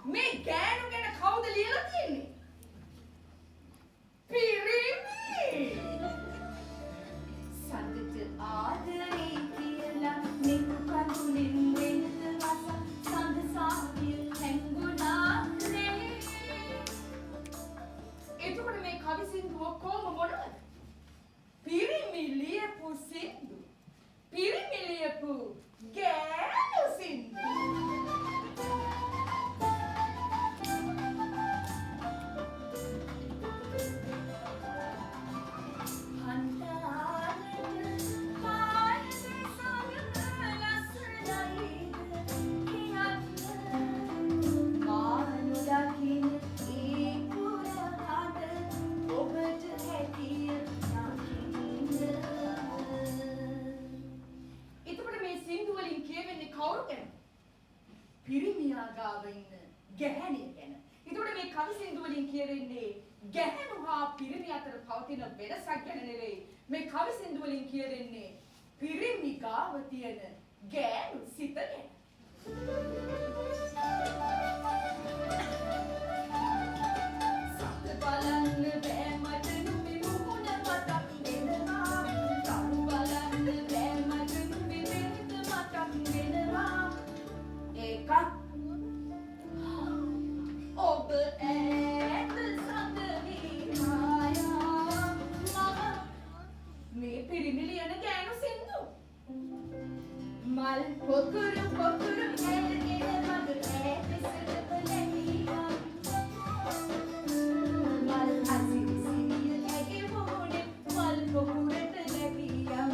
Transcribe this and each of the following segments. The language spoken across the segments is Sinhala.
මේ ගෑනු ගැන කවුද ලියලා තියෙන්නේ? පිරිමි. සඳට ආදරේ කියලා නිකු කඳුලින් වෙනද රස සඳ සාහිය හැංගුණා නේ. එතකොට මේ කවි සින්දුව කොහොම මොනවද? පිරිමි ලියපු සින්දු. පිරිමි ලියපු ගෑනු සින්දු. පිරිමියා ගාව ඉන්න ගැහැණිය ගැන. ඒතකොට මේ කවි සින්දු වලින් කියවෙන්නේ ගැහැණු හා පිරිමි අතර පවතින වෙනසක් ගැන නෙවෙයි. මේ කවි සින්දු වලින් කියවෙන්නේ පිරිමි ගාව තියෙන ගෑනු සිත ගැන. සත්‍ය බලන්න බෑ මට නුඹේ මුහුණ මතක් වෙනවා. තරු බලන්න බෑ මට නුඹේ වෙනත මතක් වෙනවා. එකක් ඔබ ඇත සඳවී මායා මම මේ පිරිමි ලියන ගෑනු සින්දු මල් පොකුරු පොකුරු ඇලගෙන මග ඈතට නැගියා මල් අසිරි සිරිය නැගේ මොහොනේ මල් පොකුරට නැගියා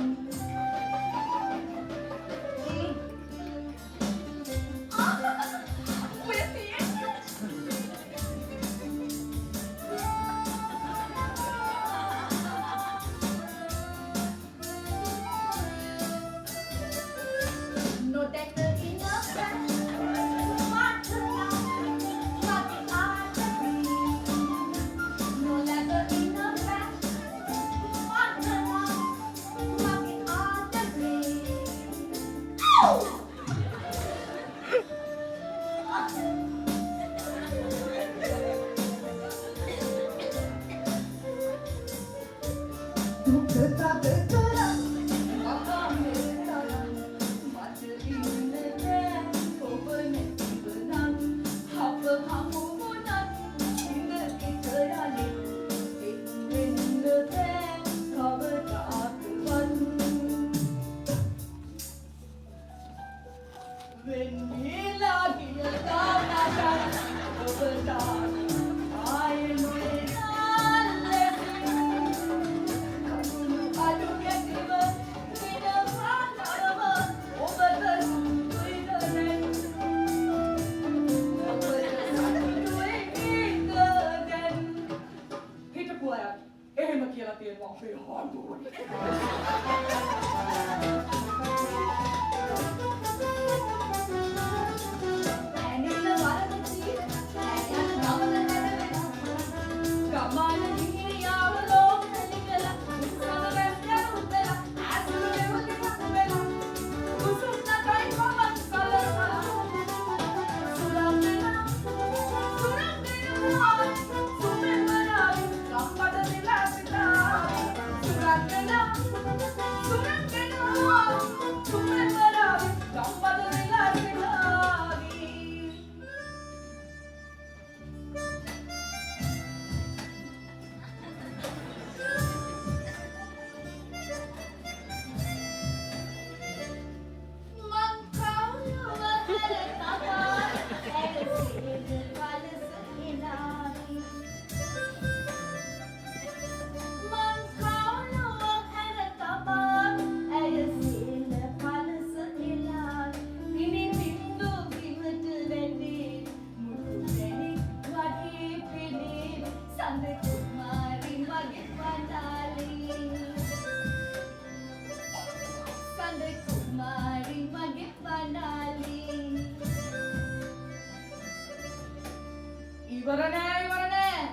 ඉවර නෑ.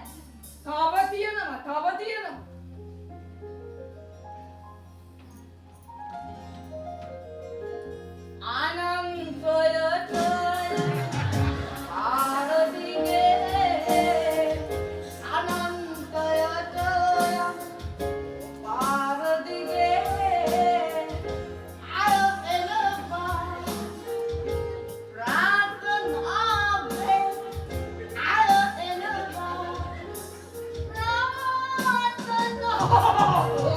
තව තියෙනවා. Oh,